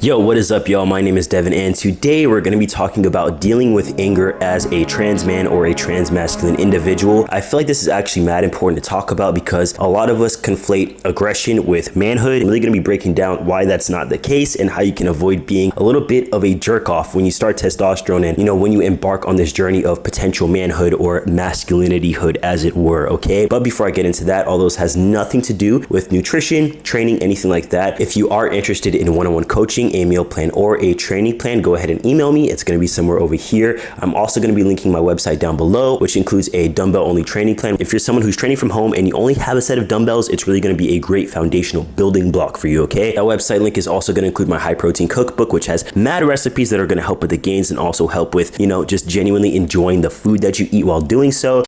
Yo, what is up, y'all? My name is Devin, and today we're going to be talking about dealing with anger as a trans man or a trans masculine individual. I feel like this is actually mad important to talk about because a lot of us conflate aggression with manhood. I'm really going to be breaking down why that's not the case and how you can avoid being a little bit of a jerk off when you start testosterone and, when you embark on this journey of potential manhood or masculinity hood, as it were, okay? But before I get into that, all those has nothing to do with nutrition, training, anything like that. If you are interested in one-on-one coaching, a meal plan, or a training plan, go ahead and email me. It's going to be somewhere over here. I'm also going to be linking my website down below, which includes a dumbbell only training plan. If you're someone who's training from home and you only have a set of dumbbells, it's really going to be a great foundational building block for you, okay? That website link is also going to include my high protein cookbook, which has mad recipes that are going to help with the gains and also help with, just genuinely enjoying the food that you eat while doing so.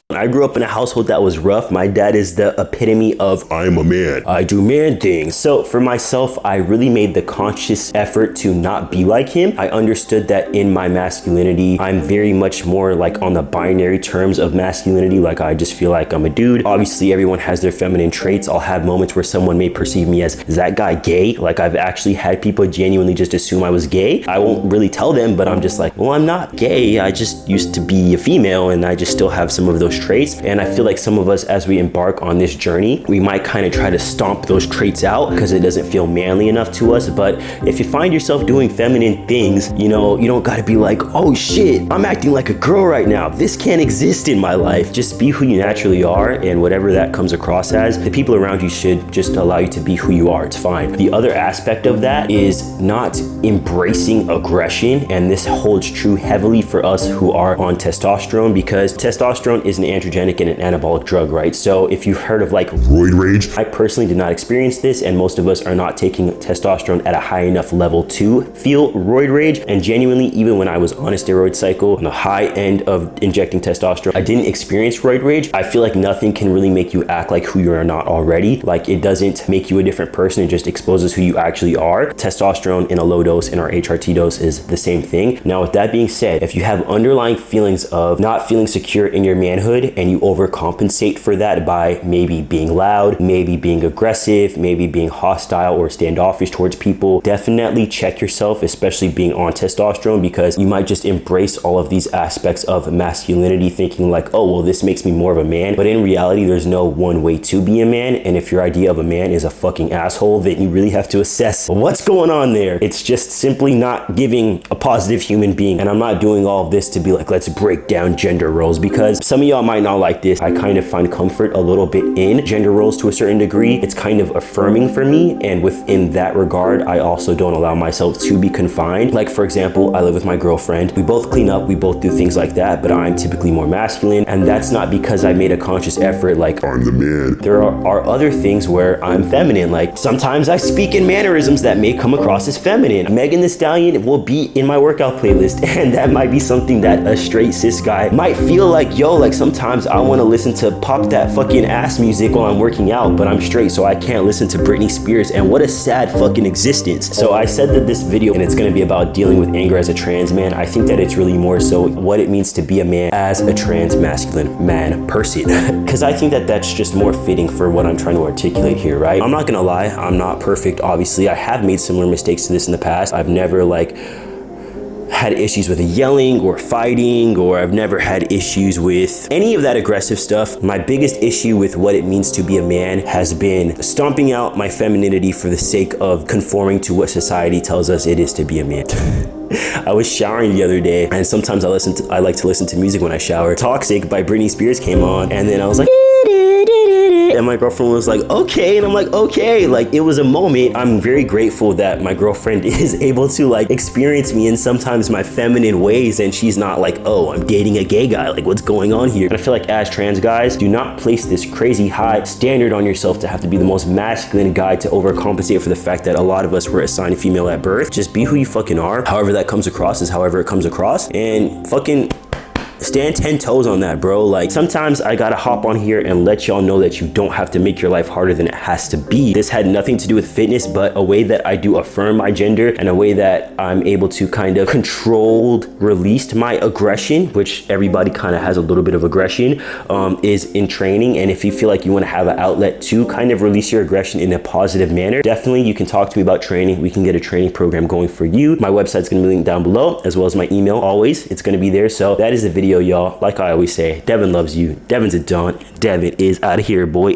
I grew up in a household that was rough. My dad is the epitome of I'm a man, I do man things. So for myself, I really made the conscious effort to not be like him. I understood that in my masculinity, I'm very much more like on the binary terms of masculinity. Like I just feel like I'm a dude. Obviously, everyone has their feminine traits. I'll have moments where someone may perceive me as, is that guy gay? Like I've actually had people genuinely just assume I was gay. I won't really tell them, but I'm just like, well, I'm not gay. I just used to be a female and I just still have some of those traits. And I feel like some of us, as we embark on this journey, we might kind of try to stomp those traits out because it doesn't feel manly enough to us. But if you find yourself doing feminine things, you don't got to be like, oh shit, I'm acting like a girl right now. This can't exist in my life. Just be who you naturally are, and whatever that comes across as, the people around you should just allow you to be who you are. It's fine. The other aspect of that is not embracing aggression, and this holds true heavily for us who are on testosterone, because testosterone is an androgenic and an anabolic drug, right? So if you've heard of like roid rage, I personally did not experience this, and most of us are not taking testosterone at a high enough level to feel roid rage. And genuinely, even when I was on a steroid cycle on the high end of injecting testosterone, I didn't experience roid rage. I feel like nothing can really make you act like who you are not already. Like it doesn't make you a different person, it just exposes who you actually are. Testosterone in a low dose in our HRT dose is the same thing. Now, with that being said, if you have underlying feelings of not feeling secure in your manhood and you overcompensate for that by maybe being loud, maybe being aggressive, maybe being hostile or standoffish towards people, definitely check yourself, especially being on testosterone, because you might just embrace all of these aspects of masculinity thinking like, oh, well, this makes me more of a man. But in reality, there's no one way to be a man. And if your idea of a man is a fucking asshole, then you really have to assess what's going on there. It's just simply not giving a positive human being. And I'm not doing all of this to be like, let's break down gender roles, because some of y'all might not like this. I kind of find comfort a little bit in gender roles to a certain degree. It's kind of affirming for me, and within that regard, I also don't allow myself to be confined. Like for example, I live with my girlfriend. We both clean up, we both do things like that, but I'm typically more masculine, and that's not because I made a conscious effort like I'm the man. There are other things where I'm feminine. Like sometimes I speak in mannerisms that may come across as feminine. Megan Thee Stallion will be in my workout playlist, and that might be something that a straight cis guy might feel like, yo, like sometimes I want to listen to pop that fucking ass music while I'm working out, but I'm straight, so I can't listen to Britney Spears, and what a sad fucking existence. So I said that this video, and it's going to be about dealing with anger as a trans man. I think that it's really more so what it means to be a man as a trans masculine man person, because I think that that's just more fitting for what I'm trying to articulate here, right? I'm not gonna lie, I'm not perfect. Obviously, I have made similar mistakes to this in the past. I've never had issues with yelling or fighting, or I've never had issues with any of that aggressive stuff. My biggest issue with what it means to be a man has been stomping out my femininity for the sake of conforming to what society tells us it is to be a man. I was showering the other day, and sometimes I like to listen to music when I shower. Toxic by Britney Spears came on, and then I was like, and my girlfriend was like, okay. And I'm like, okay. Like, it was a moment. I'm very grateful that my girlfriend is able to experience me in sometimes my feminine ways, and she's not like, oh, I'm dating a gay guy, like what's going on here? And I feel like as trans guys, do not place this crazy high standard on yourself to have to be the most masculine guy to overcompensate for the fact that a lot of us were assigned female at birth. Just be who you fucking are. However that comes across is however it comes across, and fucking stand 10 toes on that, bro. Like, sometimes I gotta hop on here and let y'all know that you don't have to make your life harder than it has to be. This had nothing to do with fitness, but a way that I do affirm my gender and a way that I'm able to kind of controlled release my aggression, which everybody kind of has a little bit of aggression, is in training. And if you feel like you want to have an outlet to kind of release your aggression in a positive manner, definitely you can talk to me about training. We can get a training program going for you. My website's gonna be linked down below, as well as my email. Always, it's gonna be there. So that is the video, y'all. Like I always say, Devin loves you. Devin's a don. Devin is out of here, boy.